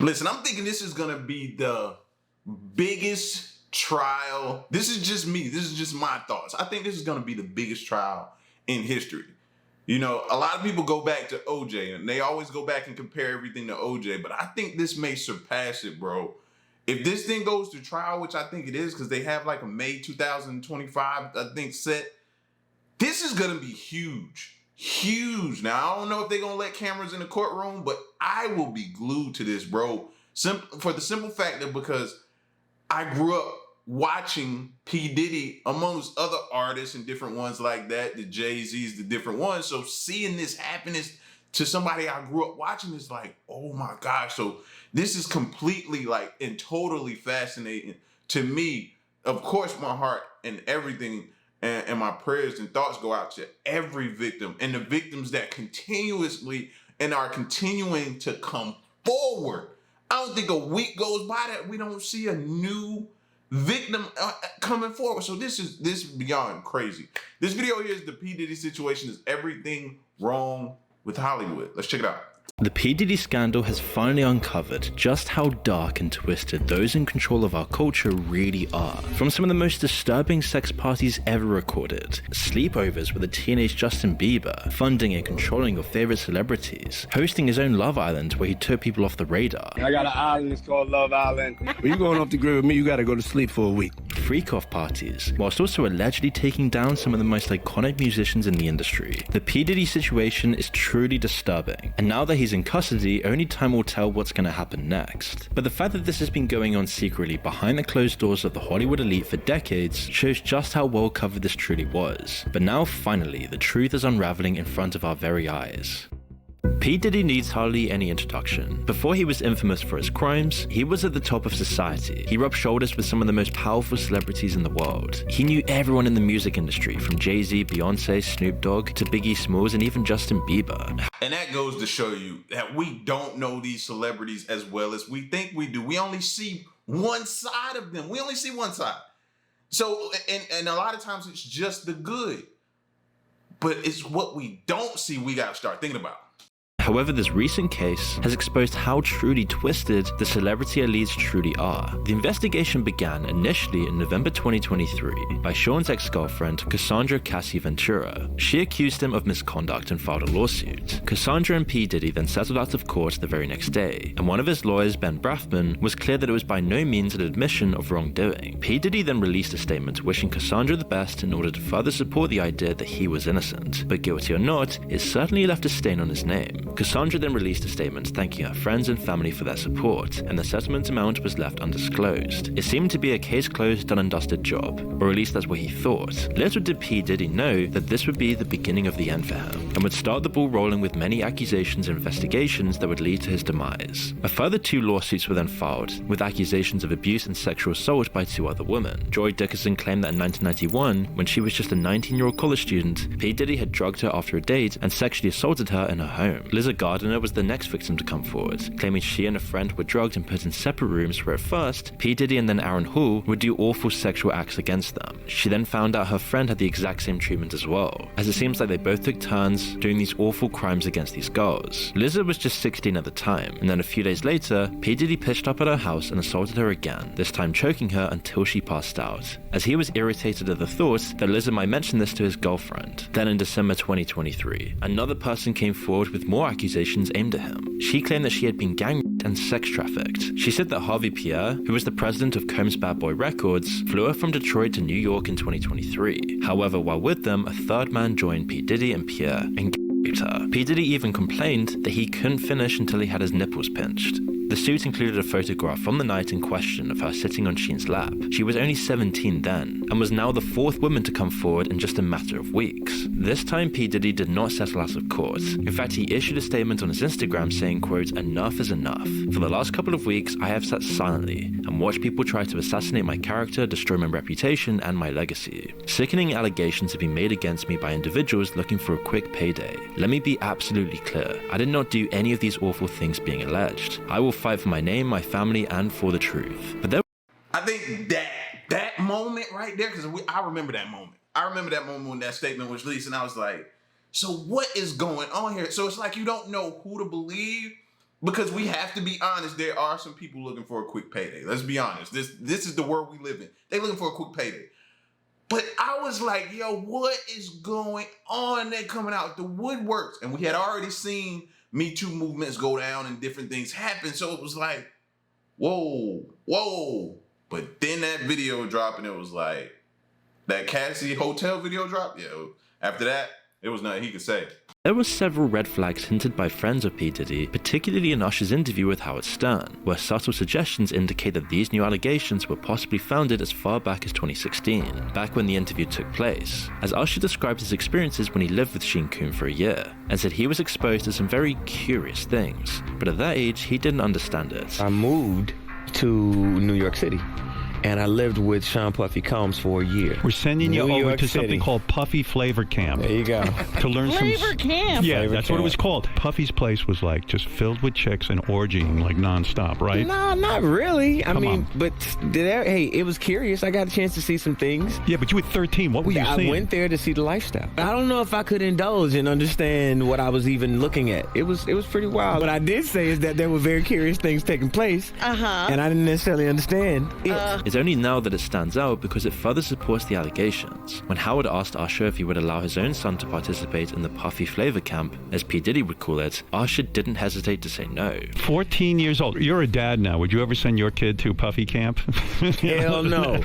Listen, I'm thinking this is gonna be the biggest trial. This is just me. This is just my thoughts. I think this is gonna be the biggest trial in history. You know, a lot of people go back to OJ and they always go back and compare everything to OJ, but I think this may surpass it, bro. If this thing goes to trial, which I think it is, because they have like a May 2025, I think, set, this is gonna be huge. Huge. Now, I don't know if they're gonna let cameras in the courtroom, but I will be glued to this, bro. For the simple fact that because I grew up watching P Diddy amongst other artists and different ones like that, the Jay-Z's, the different ones. So seeing this happen to somebody I grew up watching is like, oh my gosh. So this is completely like and totally fascinating to me. Of course, my heart and everything and my prayers and thoughts go out to every victim and the victims that continuously and are continuing to come forward. I don't think a week goes by that we don't see a new victim coming forward. So this is beyond crazy. This video here is the P Diddy situation. Is everything wrong with Hollywood? Let's check it out. The P Diddy scandal has finally uncovered just how dark and twisted those in control of our culture really are. From some of the most disturbing sex parties ever recorded, sleepovers with a teenage Justin Bieber, funding and controlling your favorite celebrities, hosting his own Love Island where he took people off the radar. I got an island, it's called Love Island. When you going off the grid with me, you gotta go to sleep for a week. Freak-off parties, whilst also allegedly taking down some of the most iconic musicians in the industry. The P Diddy situation is truly disturbing, and now that he's in custody, only time will tell what's going to happen next. But the fact that this has been going on secretly behind the closed doors of the Hollywood elite for decades shows just how well covered this truly was. But now finally, the truth is unraveling in front of our very eyes. P Diddy needs hardly any introduction. Before he was infamous for his crimes, he was at the top of society. He rubbed shoulders with some of the most powerful celebrities in the world. He knew everyone in the music industry, from Jay-Z, Beyonce, Snoop Dogg, to Biggie Smalls, and even Justin Bieber. And that goes to show you that we don't know these celebrities as well as we think we do. We only see one side of them. We only see one side. So, and a lot of times it's just the good. But it's what we don't see we got to start thinking about. However, this recent case has exposed how truly twisted the celebrity elites truly are. The investigation began initially in November 2023 by Sean's ex-girlfriend, Cassandra Cassie Ventura. She accused him of misconduct and filed a lawsuit. Cassandra and P Diddy then settled out of court the very next day, and one of his lawyers, Ben Brafman, was clear that it was by no means an admission of wrongdoing. P Diddy then released a statement wishing Cassandra the best in order to further support the idea that he was innocent, but guilty or not, it certainly left a stain on his name. Cassandra then released a statement thanking her friends and family for their support, and the settlement amount was left undisclosed. It seemed to be a case closed, done and dusted job, or at least that's what he thought. Little did P Diddy know that this would be the beginning of the end for him, and would start the ball rolling with many accusations and investigations that would lead to his demise. A further 2 lawsuits were then filed, with accusations of abuse and sexual assault by 2 other women. Joy Dickerson claimed that in 1991, when she was just a 19-year-old college student, P Diddy had drugged her after a date and sexually assaulted her in her home. Lizard Gardner was the next victim to come forward, claiming she and a friend were drugged and put in separate rooms where at first, P Diddy and then Aaron Hall would do awful sexual acts against them. She then found out her friend had the exact same treatment as well, as it seems like they both took turns doing these awful crimes against these girls. Lizard was just 16 at the time, and then a few days later, P Diddy pitched up at her house and assaulted her again, this time choking her until she passed out, as he was irritated at the thought that Lizard might mention this to his girlfriend. Then in December 2023, another person came forward with more accusations aimed at him. She claimed that she had been gang raped and sex trafficked. She said that Harvey Pierre, who was the president of Combs Bad Boy Records, flew her from Detroit to New York in 2023. However, while with them, a third man joined P Diddy and Pierre and raped her. P Diddy even complained that he couldn't finish until he had his nipples pinched. The suit included a photograph from the night in question of her sitting on Sheen's lap. She was only 17 then, and was now the 4th woman to come forward in just a matter of weeks. This time P Diddy did not settle out of court. In fact, he issued a statement on his Instagram saying, quote, "Enough is enough. For the last couple of weeks, I have sat silently and watched people try to assassinate my character, destroy my reputation and my legacy. Sickening allegations have been made against me by individuals looking for a quick payday. Let me be absolutely clear. I did not do any of these awful things being alleged. I will fight for my name, my family, and for the truth." But there I think that moment right there, because I remember that moment. I remember that moment when that statement was released, and I was like, so what is going on here? So it's like you don't know who to believe, Because we have to be honest, there are some people looking for a quick payday. Let's be honest. This is the world we live in. They looking for a quick payday. But I was like, yo, what is going on? They're coming out the woodworks. And we had already seen Me Too movements go down and different things happen. So it was like, whoa. But then that video dropped and it was like, that Cassie hotel video dropped? Yeah, after that, it was nothing he could say. There were several red flags hinted by friends of P. Diddy, particularly in Usher's interview with Howard Stern, where subtle suggestions indicate that these new allegations were possibly founded as far back as 2016, back when the interview took place, as Usher described his experiences when he lived with Sheen Coon for a year, and said he was exposed to some very curious things, but at that age, he didn't understand it. I moved to New York City. And I lived with Sean Puffy Combs for a year. We're sending you over to City. something called Puffy Flavor Camp. There you go. To learn Flavor Camp? Yeah, Flavor that's Camp. what it was called. Puffy's place was like just filled with chicks and orgying like nonstop, right? No, not really. Come on. But hey, it was curious. I got a chance to see some things. Yeah, but you were 13. What were you I seeing? went there to see the lifestyle. I don't know if I could indulge and understand what I was even looking at. It was pretty wild. What I did say is that there were very curious things taking place. And I didn't necessarily understand it. It's only now that it stands out because it further supports the allegations. When Howard asked Usher if he would allow his own son to participate in the Puffy Flavor Camp, as P. Diddy would call it, Usher didn't hesitate to say no. 14 years old. You're a dad now. Would you ever send your kid to Puffy Camp? Hell no.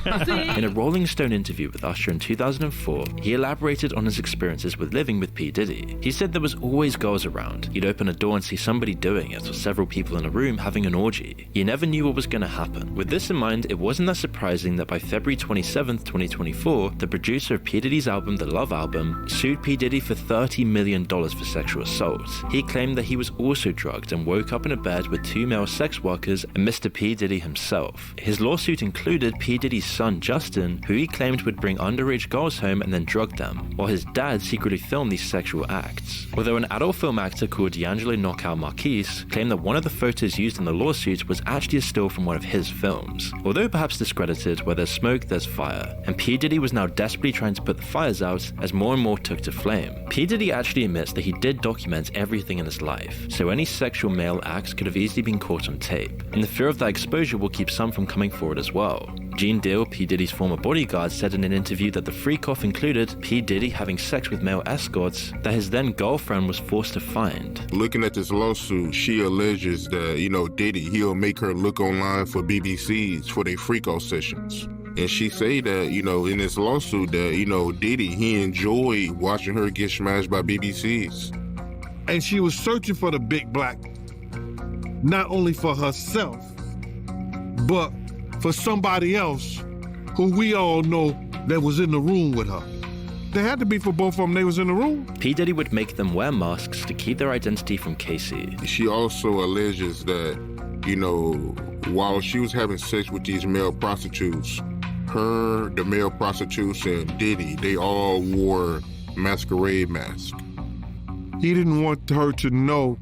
In a Rolling Stone interview with Usher in 2004, he elaborated on his experiences with living with P. Diddy. He said there was always girls around. You'd open a door and see somebody doing it, or several people in a room having an orgy. You never knew what was going to happen. With this in mind, it wasn't that surprising that by February 27th, 2024, the producer of P. Diddy's album, The Love Album, sued P. Diddy for $30 million for sexual assault. He claimed that he was also drugged and woke up in a bed with 2 male sex workers and Mr. P. Diddy himself. His lawsuit included P. Diddy's son, Justin, who he claimed would bring underage girls home and then drug them, while his dad secretly filmed these sexual acts. Although an adult film actor called D'Angelo Knockout Marquise claimed that one of the photos used in the lawsuit was actually a still from one of his films. Although perhaps discredited, where there's smoke, there's fire, and P. Diddy was now desperately trying to put the fires out as more and more took to flame. P. Diddy actually admits that he did document everything in his life, so any sexual male acts could have easily been caught on tape, and the fear of that exposure will keep some from coming forward as well. Gene Deal, P. Diddy's former bodyguard, said in an interview that the freak-off included P. Diddy having sex with male escorts that his then-girlfriend was forced to find. Looking at this lawsuit, she alleges that, Diddy, he'll make her look online for BBCs for their freak-off sessions. And she say that, in this lawsuit that, Diddy, he enjoyed watching her get smashed by BBCs. And she was searching for the big black, not only for herself, but for somebody else who we all know that was in the room with her. They had to be for both of them, they was in the room. P. Diddy would make them wear masks to keep their identity from Casey. She also alleges that, while she was having sex with these male prostitutes, the male prostitutes, and Diddy, they all wore masquerade masks. He didn't want her to know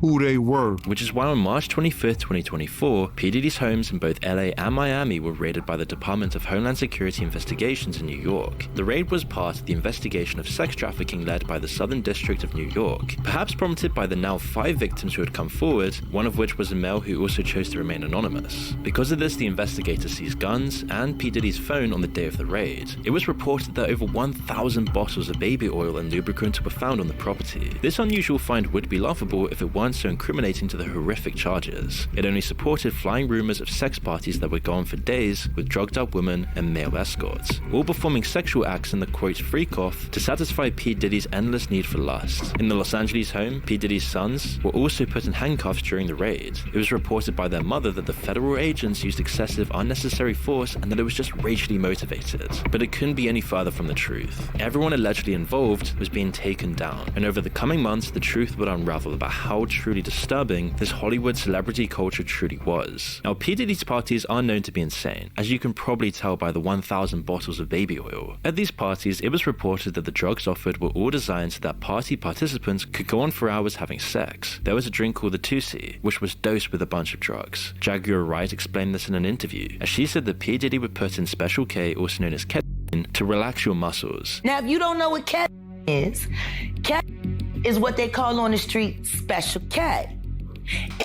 who they were. Which is why on March 25th, 2024, P. Diddy's homes in both LA and Miami were raided by the Department of Homeland Security investigations in New York. The raid was part of the investigation of sex trafficking led by the Southern District of New York, perhaps prompted by the now 5 victims who had come forward, one of which was a male who also chose to remain anonymous. Because of this, the investigators seized guns and P. Diddy's phone on the day of the raid. It was reported that over 1,000 bottles of baby oil and lubricant were found on the property. This unusual find would be laughable if it weren't so incriminating to the horrific charges. It only supported flying rumors of sex parties that would go on for days with drugged up women and male escorts, all performing sexual acts in the quote freak off to satisfy P. Diddy's endless need for lust. In the Los Angeles home, P. Diddy's sons were also put in handcuffs during the raid. It was reported by their mother that the federal agents used excessive unnecessary force and that it was just racially motivated. But it couldn't be any further from the truth. Everyone allegedly involved was being taken down, and over the coming months the truth would unravel about how truly disturbing this Hollywood celebrity culture truly was. Now, P. Diddy's parties are known to be insane, as you can probably tell by the 1,000 bottles of baby oil. At these parties, it was reported that the drugs offered were all designed so that party participants could go on for hours having sex. There was a drink called the Tusi, which was dosed with a bunch of drugs. Jaguar Wright explained this in an interview, as she said that P. Diddy would put in Special K, also known as ketamine, to relax your muscles. Now, if you don't know what ketamine is what they call on the street Special K.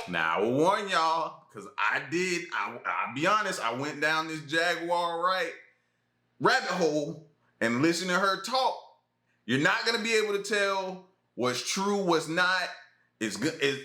Now, I will warn y'all, because I'll be honest, I went down this Jaguar Wright rabbit hole and listened to her talk. You're not going to be able to tell what's true, what's not. It's good,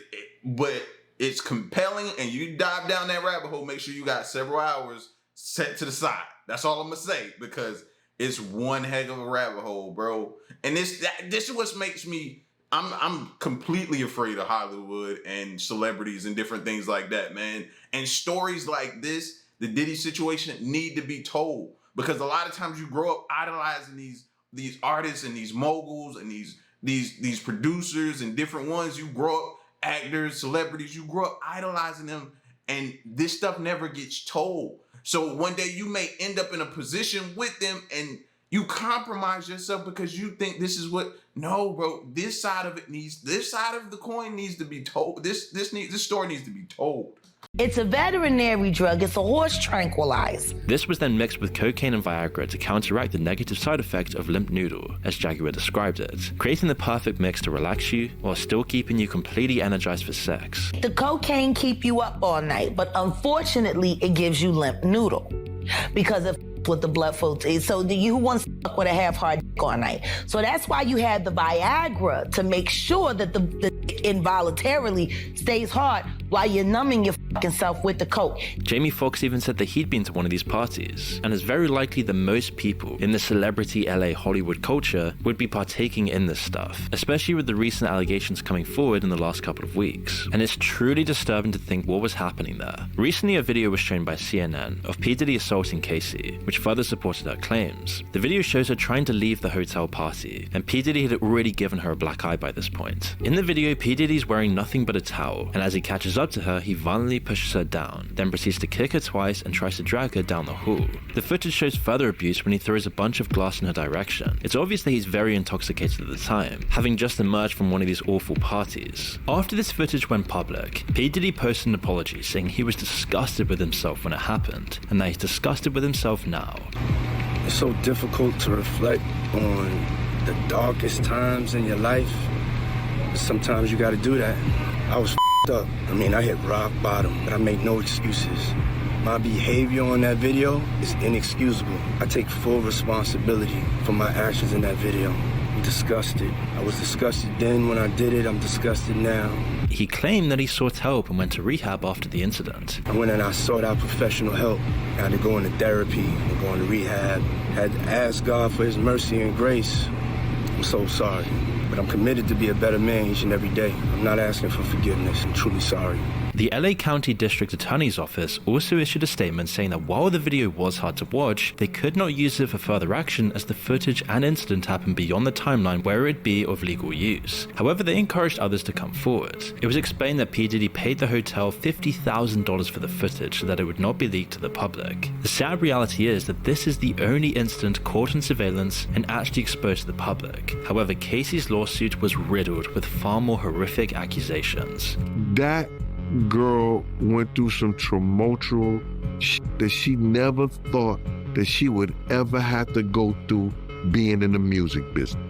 but it's compelling, and you dive down that rabbit hole, make sure you got several hours set to the side. That's all I'm going to say, because it's one heck of a rabbit hole, bro. And this is what makes me, I'm completely afraid of Hollywood and celebrities and different things like that, man. And stories like this, the Diddy situation, need to be told, because a lot of times you grow up idolizing these artists and these moguls and these producers and different ones. You grow up, actors, celebrities, you grow up idolizing them, and this stuff never gets told. So one day you may end up in a position with them and you compromise yourself because you think this is what, no, bro, this side of the coin needs to be told. This story needs to be told. It's a veterinary drug. It's a horse tranquilizer. This was then mixed with cocaine and Viagra to counteract the negative side effects of limp noodle, as Jaguar described it, creating the perfect mix to relax you while still keeping you completely energized for sex. The cocaine keep you up all night, but unfortunately, it gives you limp noodle because of with the blood flow. So you want to fuck with a half-hard dick all night. So that's why you had the Viagra, to make sure that the involuntarily stays hard while you're numbing your fucking self with the coke. Jamie Foxx even said that he'd been to one of these parties, and is very likely that most people in the celebrity LA Hollywood culture would be partaking in this stuff, especially with the recent allegations coming forward in the last couple of weeks. And it's truly disturbing to think what was happening there. Recently, a video was shown by CNN of P Diddy assaulting Casey, which further supported her claims. The video shows her trying to leave the hotel party, and P Diddy had already given her a black eye by this point. In the video, P Diddy's wearing nothing but a towel, and as he catches up to her, he violently pushes her down, then proceeds to kick her twice and tries to drag her down the hall. The footage shows further abuse when he throws a bunch of glass in her direction. It's obvious that he's very intoxicated at the time, having just emerged from one of these awful parties. After this footage went public, P Diddy posted an apology saying he was disgusted with himself when it happened, and that he's disgusted with himself now. It's so difficult to reflect on the darkest times in your life. But sometimes you gotta do that. I was up. I mean, I hit rock bottom, but I make no excuses. My behavior on that video is inexcusable. I take full responsibility for my actions in that video. I'm disgusted. I was disgusted then when I did it. I'm disgusted now. He claimed that he sought help and went to rehab after the incident. I went and I sought out professional help. I had to go into therapy and go into rehab. I had to ask God for his mercy and grace. I'm so sorry, but I'm committed to be a better man each and every day. I'm not asking for forgiveness. I'm truly sorry. The LA County District Attorney's Office also issued a statement saying that while the video was hard to watch, they could not use it for further action as the footage and incident happened beyond the timeline where it'd be of legal use. However, they encouraged others to come forward. It was explained that P Diddy paid the hotel $50,000 for the footage so that it would not be leaked to the public. The sad reality is that this is the only incident caught on surveillance and actually exposed to the public. However, Casey's lawsuit was riddled with far more horrific accusations. That girl went through some tumultuous shit that she never thought that she would ever have to go through being in the music business.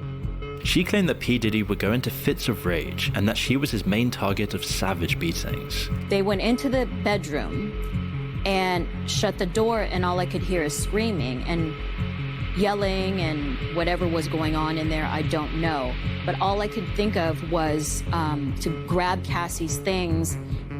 She claimed that P. Diddy would go into fits of rage and that she was his main target of savage beatings. They went into the bedroom and shut the door, and all I could hear is screaming and yelling and whatever was going on in there, I don't know. But all I could think of was to grab Cassie's things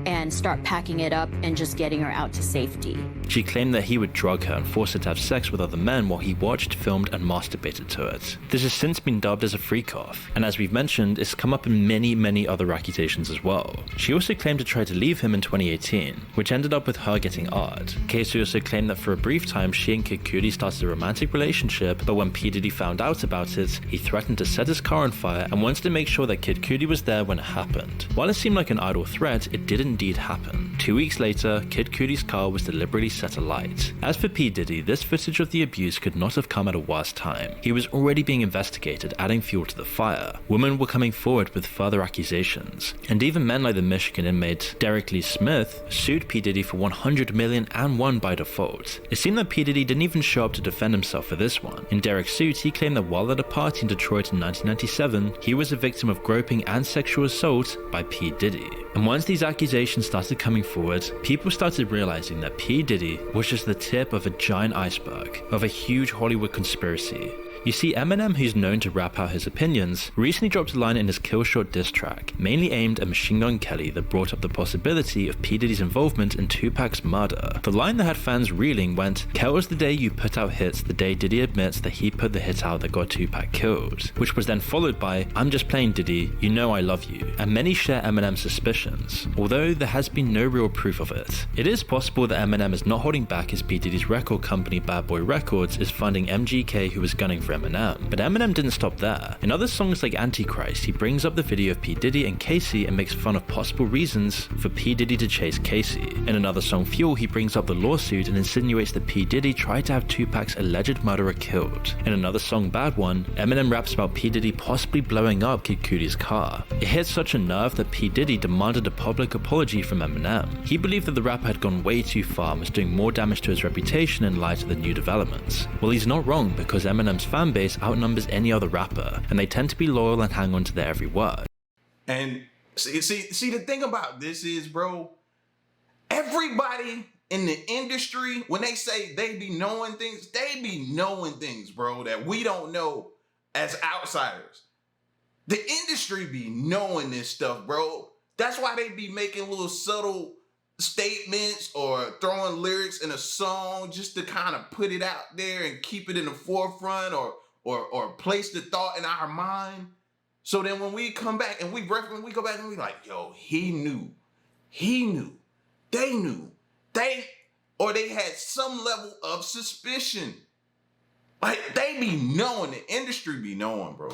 and start packing it up and just getting her out to safety. She claimed that he would drug her and force her to have sex with other men while he watched, filmed, and masturbated to it. This has since been dubbed as a freak-off, and as we've mentioned, it's come up in many other accusations as well. She also claimed to try to leave him in 2018, which ended up with her getting ard. Casey also claimed that for a brief time she and Kid Cudi started a romantic relationship, but when P. Diddy found out about it, he threatened to set his car on fire and wanted to make sure that Kid Cudi was there when it happened. While it seemed like an idle threat, it didn't indeed happen. 2 weeks later, Kid Cudi's car was deliberately set alight. As for P Diddy, this footage of the abuse could not have come at a worse time. He was already being investigated, adding fuel to the fire. Women were coming forward with further accusations, and even men like the Michigan inmate Derek Lee Smith sued P Diddy for $100 million and won by default. It seemed that P Diddy didn't even show up to defend himself for this one. In Derek's suit, he claimed that while at a party in Detroit in 1997, he was a victim of groping and sexual assault by P Diddy. And once these accusations started coming forward, people started realizing that P Diddy was just the tip of a giant iceberg of a huge Hollywood conspiracy. You see, Eminem, who's known to rap out his opinions, recently dropped a line in his Killshot diss track, mainly aimed at Machine Gun Kelly, that brought up the possibility of P Diddy's involvement in Tupac's murder. The line that had fans reeling went, "Kel's the day you put out hits, the day Diddy admits that he put the hit out that got Tupac killed," which was then followed by, "I'm just playing Diddy, you know I love you," and many share Eminem's suspicions, although there has been no real proof of it. It is possible that Eminem is not holding back as P Diddy's record company Bad Boy Records is funding MGK, who is gunning for Eminem. But Eminem didn't stop there. In other songs like Antichrist, he brings up the video of P Diddy and Casey and makes fun of possible reasons for P Diddy to chase Casey. In another song, Fuel, he brings up the lawsuit and insinuates that P Diddy tried to have Tupac's alleged murderer killed. In another song, Bad One, Eminem raps about P Diddy possibly blowing up Kid Cudi's car. It hit such a nerve that P Diddy demanded a public apology from Eminem. He believed that the rapper had gone way too far and was doing more damage to his reputation in light of the new developments. Well, he's not wrong, because Eminem's fanbase outnumbers any other rapper, and they tend to be loyal and hang on to their every word. And see the thing about this is, bro, everybody in the industry, when they say they be knowing things, bro, that we don't know as outsiders. The industry be knowing this stuff, bro. That's why they be making little subtle statements or throwing lyrics in a song just to kind of put it out there and keep it in the forefront, or place the thought in our mind. So then when we come back and we go back and we like, yo, he knew, they knew, they had some level of suspicion. Like, they be knowing, the industry be knowing, bro.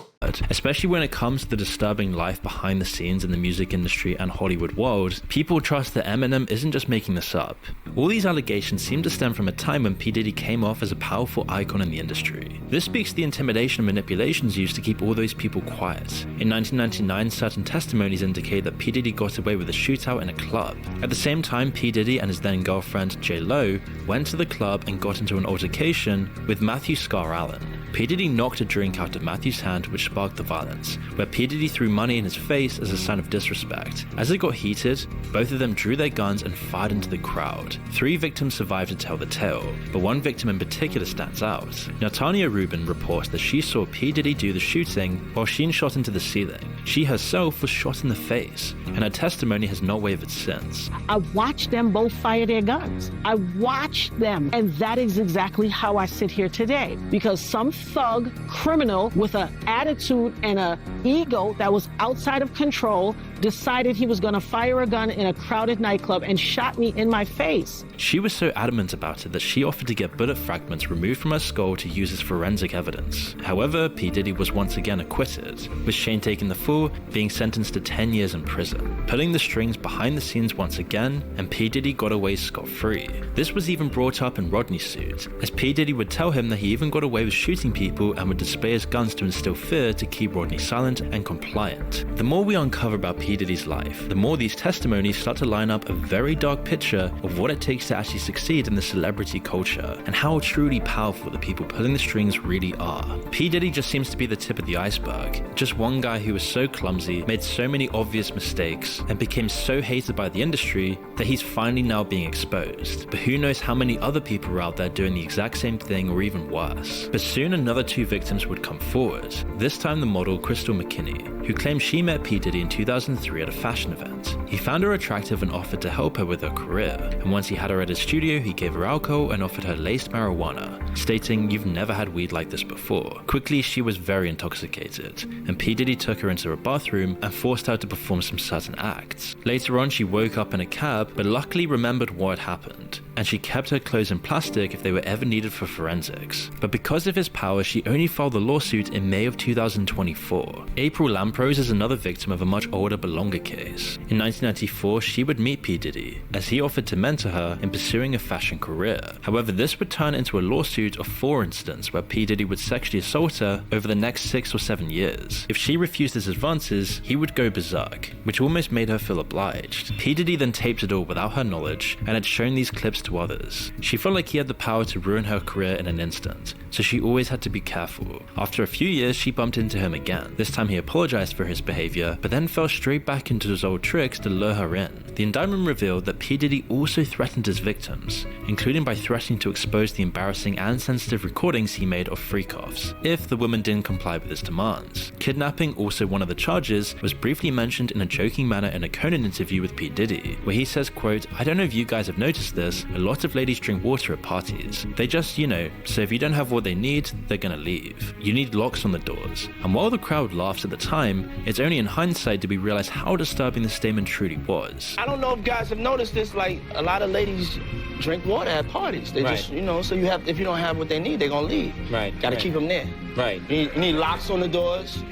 Especially when it comes to the disturbing life behind the scenes in the music industry and Hollywood world, people trust that Eminem isn't just making this up. All these allegations seem to stem from a time when P Diddy came off as a powerful icon in the industry. This speaks to the intimidation and manipulations used to keep all those people quiet. In 1999, certain testimonies indicate that P Diddy got away with a shootout in a club. At the same time, P Diddy and his then girlfriend J Lo went to the club and got into an altercation with Matthew Scar Allen. P Diddy knocked a drink out of Matthew's hand, which sparked the violence, where P Diddy threw money in his face as a sign of disrespect. As it got heated, both of them drew their guns and fired into the crowd. 3 victims survived to tell the tale, but one victim in particular stands out. Now, Tanya Rubin reports that she saw P Diddy do the shooting while she shot into the ceiling. She herself was shot in the face, and her testimony has not wavered since. I watched them both fire their guns. I watched them, and that is exactly how I sit here today, because some thug criminal with an attitude and an ego that was outside of control decided he was going to fire a gun in a crowded nightclub and shot me in my face. She was so adamant about it that she offered to get bullet fragments removed from her skull to use as forensic evidence. However, P Diddy was once again acquitted, with Shane taking the fall, being sentenced to 10 years in prison, pulling the strings behind the scenes once again, and P Diddy got away scot-free. This was even brought up in Rodney's suit, as P Diddy would tell him that he even got away with shooting people and would display his guns to instill fear to keep Rodney silent and compliant. The more we uncover about P Diddy's life, the more these testimonies start to line up a very dark picture of what it takes to actually succeed in the celebrity culture, and how truly powerful the people pulling the strings really are. P Diddy just seems to be the tip of the iceberg, just one guy who was so clumsy, made so many obvious mistakes, and became so hated by the industry that he's finally now being exposed. But who knows how many other people are out there doing the exact same thing or even worse. But soon another 2 victims would come forward, this time the model Crystal McKinney, who claimed she met P Diddy in 2003 at a fashion event. He found her attractive and offered to help her with her career, and once he had her at his studio, he gave her alcohol and offered her laced marijuana, stating, "You've never had weed like this before." Quickly, she was very intoxicated, and P Diddy took her into a bathroom and forced her to perform some certain acts. Later on, she woke up in a cab, but luckily remembered what had happened. and she kept her clothes in plastic if they were ever needed for forensics. But because of his power, she only filed the lawsuit in May of 2024. April Lamprose is another victim of a much older but longer case. In 1994, she would meet P Diddy, as he offered to mentor her in pursuing a fashion career. However, this would turn into a lawsuit of 4 incidents where P Diddy would sexually assault her over the next 6 or 7 years. If she refused his advances, he would go berserk, which almost made her feel obliged. P Diddy then taped it all without her knowledge and had shown these clips to others. She felt like he had the power to ruin her career in an instant, so she always had to be careful. After a few years, she bumped into him again. This time he apologized for his behavior, but then fell straight back into his old tricks to lure her in. The indictment revealed that P Diddy also threatened his victims, including by threatening to expose the embarrassing and sensitive recordings he made of freak-offs, if the woman didn't comply with his demands. Kidnapping, also one of the charges, was briefly mentioned in a joking manner in a Conan interview with P Diddy, where he says, quote, "I don't know if you guys have noticed this, a lot of ladies drink water at parties. They just, so if you don't have what they need, they're gonna leave. You need locks on the doors." And while the crowd laughs at the time, it's only in hindsight did we realize how disturbing the statement truly was. I don't know if guys have noticed this, like a lot of ladies drink water at parties. They just, so you have, if you don't have what they need, they're gonna leave. Right. Gotta keep them there. Right. You need locks on the doors.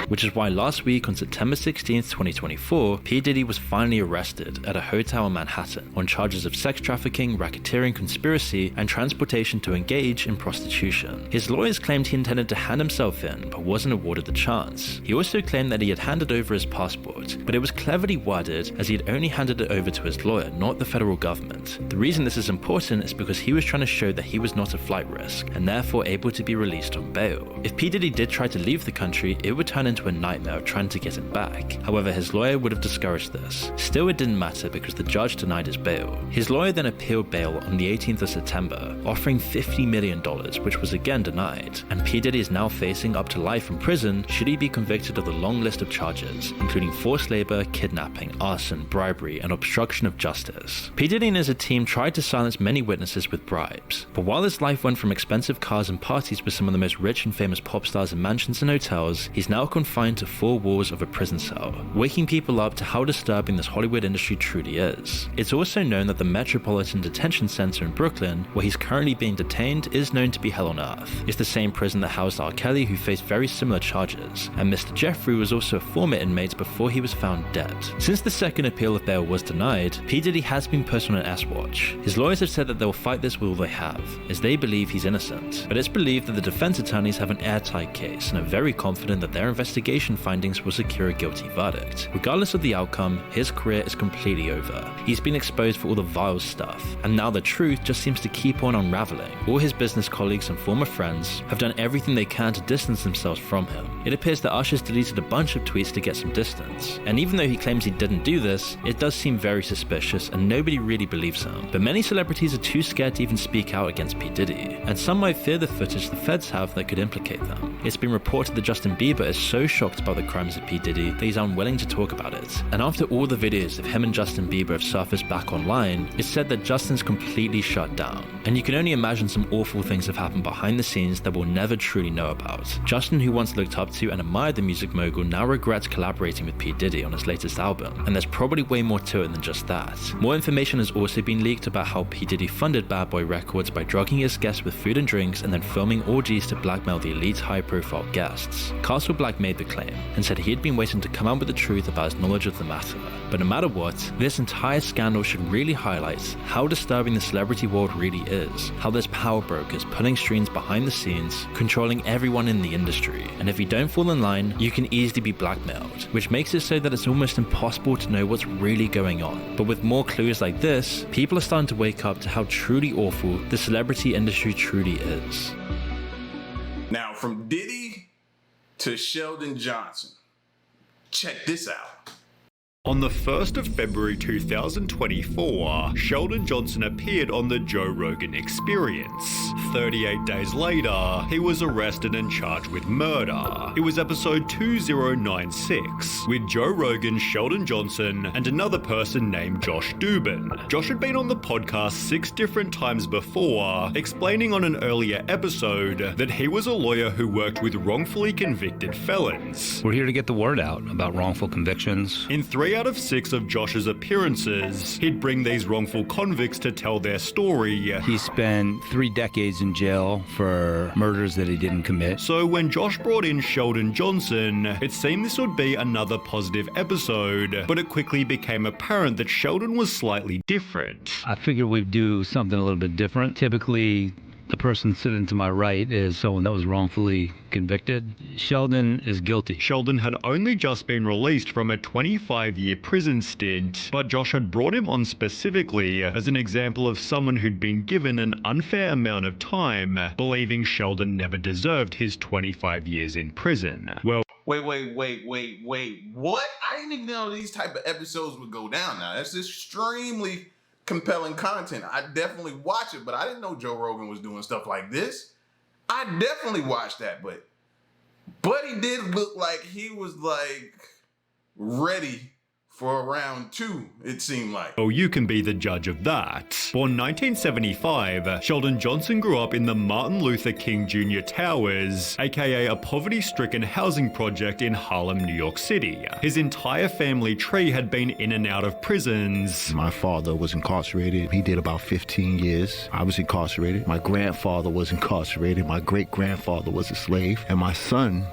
Which is why last week on September 16th, 2024, P Diddy was finally arrested at a hotel in Manhattan on charges of sex trafficking, racketeering, conspiracy, and transportation to engage in prostitution. His lawyers claimed he intended to hand himself in, but wasn't awarded the chance. He also claimed that he had handed over his passport, but it was cleverly worded as he had only handed it over to his lawyer, not the federal government. The reason this is important is because he was trying to show that he was not a flight risk, and therefore able to be released on bail. If P Diddy did try to leave the country, it would turn into a nightmare of trying to get him back. However, his lawyer would have discouraged this. Still, it didn't matter because the judge denied his bail. His lawyer then appealed bail on the 18th of September, offering $50 million, which was again denied. And P Diddy is now facing up to life in prison should he be convicted of the long list of charges, including forced labor, kidnapping, arson, bribery, and obstruction of justice. P Diddy and his team tried to silence many witnesses with bribes, but while his life went from expensive cars and parties with some of the most rich and famous pop stars in mansions and hotels, he's now confined to 4 walls of a prison cell, waking people up to how disturbing this Hollywood industry truly is. It's also known that the Metropolitan Detention Center in Brooklyn, where he's currently being detained, is known to be hell on earth. It's the same prison that housed R. Kelly, who faced very similar charges, and Mr. Jeffrey was also a former inmate before he was found dead. Since the second appeal of bail was denied, P. Diddy has been put on an S-Watch. His lawyers have said that they'll fight this with all they have, as they believe he's innocent, but it's believed that the defense attorneys have an airtight case and are very confident that their investigation findings will secure a guilty verdict. Regardless of the outcome, his career is completely over. He's been exposed for all the vile stuff, and now the truth just seems to keep on unraveling. All his business colleagues and former friends have done everything they can to distance themselves from him. It appears that Usher's deleted a bunch of tweets to get some distance, and even though he claims he didn't do this, it does seem very suspicious and nobody really believes him. But many celebrities are too scared to even speak out against P. Diddy, and some might fear the footage the feds have that could implicate them. It's been reported that Justin Bieber is so shocked by the crimes of P. Diddy that he's unwilling to talk about it. And after all the videos of him and Justin Bieber have surfaced back online, it's said that Justin's completely shut down. And you can only imagine some awful things have happened behind the scenes that we'll never truly know about. Justin, who once looked up to and admired the music mogul, now regrets collaborating with P. Diddy on his latest album, and there's probably way more to it than just that. More information has also been leaked about how P. Diddy funded Bad Boy Records by drugging his guests with food and drinks and then filming orgies to blackmail the elite high-profile guests. Castle Black made the claim and said he had been waiting to come out with the truth about his knowledge of the matter. But no matter what, this entire scandal should really highlight how disturbing the celebrity world really is, how there's power brokers pulling strings behind the scenes, controlling everyone in the industry, and if you don't fall in line, you can easily be blackmailed, which makes it so that it's almost impossible to know what's really going on. But with more clues like this, people are starting to wake up to how truly awful the celebrity industry truly is. Now, from Diddy to Sheldon Johnson, check this out. On the 1st of February 2024, Sheldon Johnson appeared on the Joe Rogan Experience. 38 days later, he was arrested and charged with murder. It was episode 2096, with Joe Rogan, Sheldon Johnson, and another person named Josh Dubin. Josh had been on the podcast 6 different times before, explaining on an earlier episode that he was a lawyer who worked with wrongfully convicted felons. We're here to get the word out about wrongful convictions. In 3 3 out of 6 of Josh's appearances, he'd bring these wrongful convicts to tell their story. He spent 3 decades in jail for murders that he didn't commit. So when Josh brought in Sheldon Johnson, it seemed this would be another positive episode, but it quickly became apparent that Sheldon was slightly different. I figured we'd do something a little bit different. Typically, the person sitting to my right is someone that was wrongfully convicted. Sheldon is guilty. Sheldon had only just been released from a 25-year prison stint, but Josh had brought him on specifically as an example of someone who'd been given an unfair amount of time, believing Sheldon never deserved his 25 years in prison. Well, Wait, what? I didn't even know these type of episodes would go down now. That's extremely compelling content. I definitely watch it, but I didn't know Joe Rogan was doing stuff like this. I definitely watched that, but Buddy did look like he was like ready for round 2, it seemed like. Oh, you can be the judge of that. Born 1975, Sheldon Johnson grew up in the Martin Luther King Jr. Towers, aka a poverty-stricken housing project in Harlem, New York City. His entire family tree had been in and out of prisons. My father was incarcerated. He did about 15 years. I was incarcerated. My grandfather was incarcerated. My great-grandfather was a slave. And my son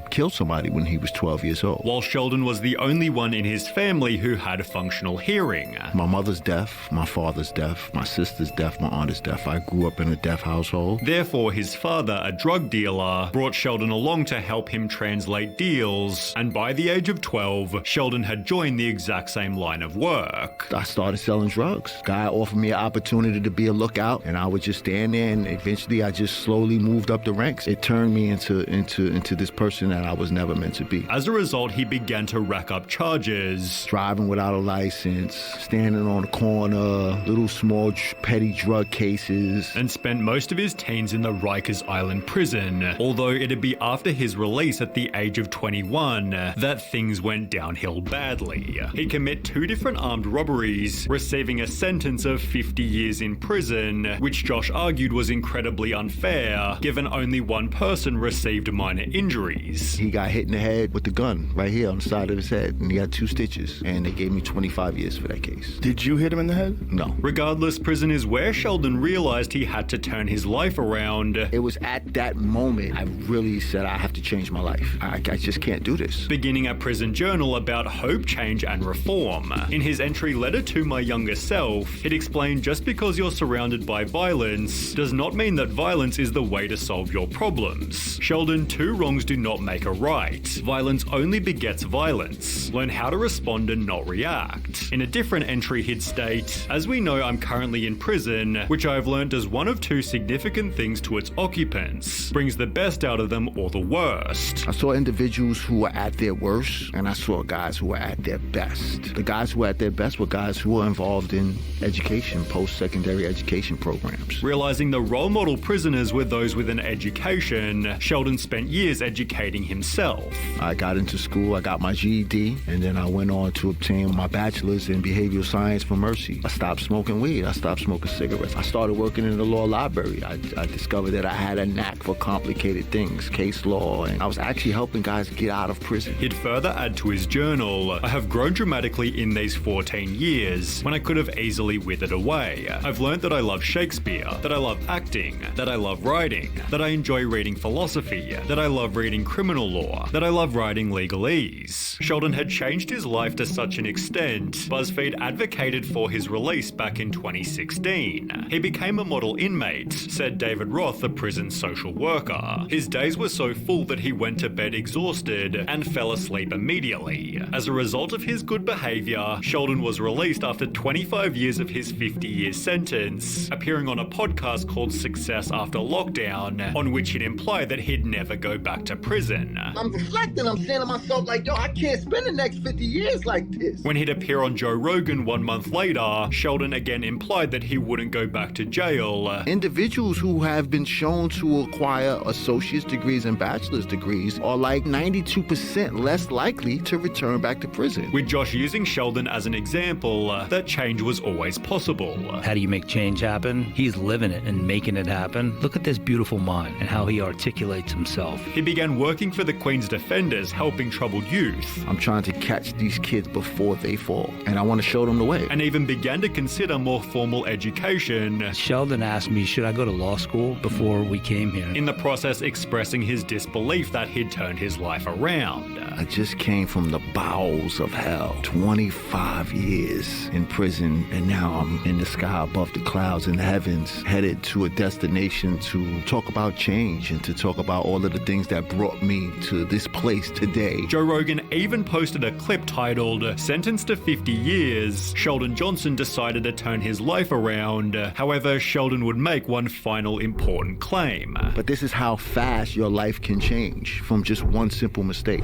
killed somebody when he was 12 years old. While Sheldon was the only one in his family who had functional hearing. My mother's deaf, my father's deaf, my sister's deaf, my aunt is deaf. I grew up in a deaf household. Therefore, his father, a drug dealer, brought Sheldon along to help him translate deals, and by the age of 12, Sheldon had joined the exact same line of work. I started selling drugs. Guy offered me an opportunity to be a lookout, and I would just stand there, and eventually I just slowly moved up the ranks. It turned me into this person that I was never meant to be. As a result, he began to rack up charges. Driving without a license, standing on the corner, little small petty drug cases. And spent most of his teens in the Rikers Island prison, although it'd be after his release at the age of 21 that things went downhill badly. He'd commit 2 different armed robberies, receiving a sentence of 50 years in prison, which Josh argued was incredibly unfair, given only one person received minor injuries. He got hit in the head with the gun right here on the side of his head, and he had 2 stitches, and they gave me 25 years for that case. Did you hit him in the head? No. Regardless, prison is where Sheldon realized he had to turn his life around. It was at that moment I really said I have to change my life. I just can't do this. Beginning a prison journal about hope, change, and reform. In his entry letter to my younger self, it explained just because you're surrounded by violence does not mean that violence is the way to solve your problems. Sheldon, 2 wrongs do not make a right. Violence only begets violence. Learn how to respond and not react. In a different entry, he'd state, as we know, I'm currently in prison, which I've learned does one of 2 significant things to its occupants. Brings the best out of them or the worst. I saw individuals who were at their worst, and I saw guys who were at their best. The guys who were at their best were guys who were involved in education, post-secondary education programs. Realizing the role model prisoners were those with an education, Sheldon spent years educating himself. I got into school, I got my GED, and then I went on to obtain my bachelor's in behavioral science from Mercy. I stopped smoking weed, I stopped smoking cigarettes. I started working in the law library. I discovered that I had a knack for complicated things, case law, and I was actually helping guys get out of prison. He'd further add to his journal, I have grown dramatically in these 14 years, when I could have easily withered away. I've learned that I love Shakespeare, that I love acting, that I love writing, that I enjoy reading philosophy, that I love reading criminal law, that I love writing legalese. Sheldon had changed his life to such an extent, BuzzFeed advocated for his release back in 2016. He became a model inmate, said David Roth, the prison social worker. His days were so full that he went to bed exhausted and fell asleep immediately. As a result of his good behavior, Sheldon was released after 25 years of his 50-year sentence, appearing on a podcast called Success After Lockdown, on which he'd implied that he'd never go back to prison. I'm reflecting, I'm saying to myself like, yo, I can't spend the next 50 years like this. When he'd appear on Joe Rogan 1 month later, Sheldon again implied that he wouldn't go back to jail. Individuals who have been shown to acquire associate's degrees and bachelor's degrees are like 92% less likely to return back to prison. With Josh using Sheldon as an example, that change was always possible. How do you make change happen? He's living it and making it happen. Look at this beautiful mind and how he articulates himself. He began began working for the Queen's Defenders, helping troubled youth. I'm trying to catch these kids before they fall, and I want to show them the way. And even began to consider more formal education. Sheldon asked me, should I go to law school before we came here? In the process, expressing his disbelief that he'd turned his life around. I just came from the bowels of hell. 25 years in prison, and now I'm in the sky above the clouds in the heavens, headed to a destination to talk about change and to talk about all of the things that brought me to this place today. Joe Rogan even posted a clip titled, "Sentenced to 50 years, Sheldon Johnson decided to turn his life around." However, Sheldon would make one final important claim. But this is how fast your life can change from just one simple mistake.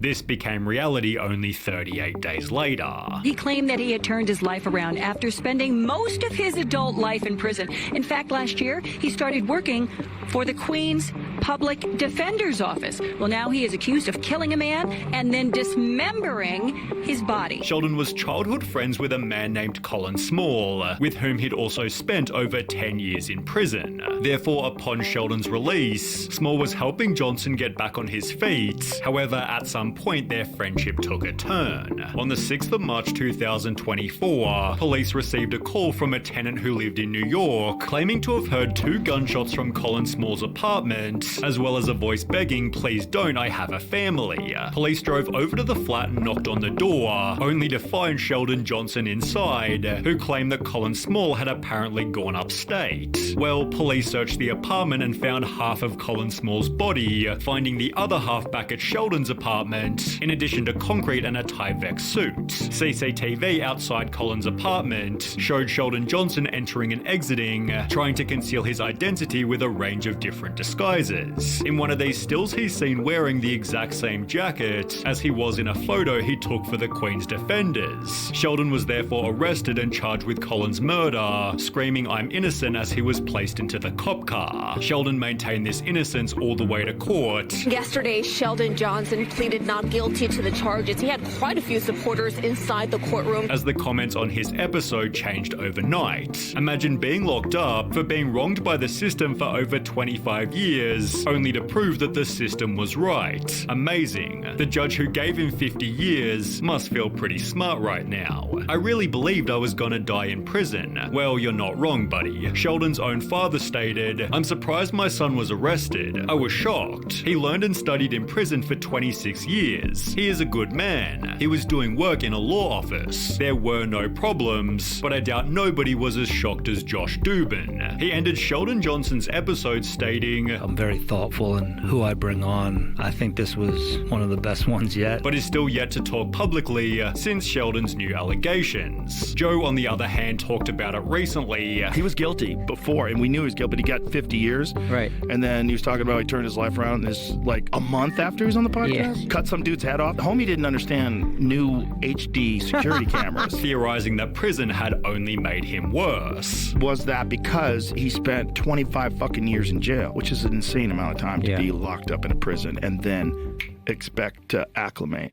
This became reality only 38 days later. He claimed that he had turned his life around after spending most of his adult life in prison. In fact, last year, he started working for the Queen's Public Defender's Office. Well, now he is accused of killing a man and then dismembering his body. Sheldon was childhood friends with a man named Colin Small, with whom he'd also spent over 10 years in prison. Therefore, upon Sheldon's release, Small was helping Johnson get back on his feet. However, at some point, their friendship took a turn. On the 6th of March 2024, police received a call from a tenant who lived in New York, claiming to have heard 2 gunshots from Colin Small's apartment, as well as a voice begging, "Please don't, I have a family." Police drove over to the flat and knocked on the door, only to find Sheldon Johnson inside, who claimed that Colin Small had apparently gone upstate. Well, police searched the apartment and found half of Colin Small's body, finding the other half back at Sheldon's apartment, in addition to concrete and a Tyvek suit. CCTV outside Colin's apartment showed Sheldon Johnson entering and exiting, trying to conceal his identity with a range of different disguises. In one of these stills, he's seen wearing the exact same jacket as he was in a photo he took for the Queen's Defenders. Sheldon was therefore arrested and charged with Colin's murder, screaming "I'm innocent" as he was placed into the cop car. Sheldon maintained this innocence all the way to court. Yesterday, Sheldon Johnson pleaded not guilty to the charges. He had quite a few supporters inside the courtroom. As the comments on his episode changed overnight. Imagine being locked up for being wronged by the system for over 25 years, only to prove that the system was right. Amazing. The judge who gave him 50 years must feel pretty smart right now. "I really believed I was gonna die in prison." Well, you're not wrong, buddy. Sheldon's own father stated, "I'm surprised my son was arrested. I was shocked. He learned and studied in prison for 26 years. He is a good man. He was doing work in a law office. There were no problems, but I doubt nobody was as shocked as Josh Dubin." He ended Sheldon Johnson's episode stating, "I'm very thoughtful in who I bring on. I think this was one of the best ones yet." But is still yet to talk publicly since Sheldon's new allegations. Joe, on the other hand, talked about it recently. He was guilty before, and we knew he was guilty, but he got 50 years. Right. And then he was talking about he turned his life around this like a month after he was on the podcast. Cut some dude's head off. The homie didn't understand new HD security cameras. Theorizing that prison had only made him worse. Was that because he spent 25 fucking years in jail, which is an insane amount of time to be locked up in a prison and then expect to acclimate.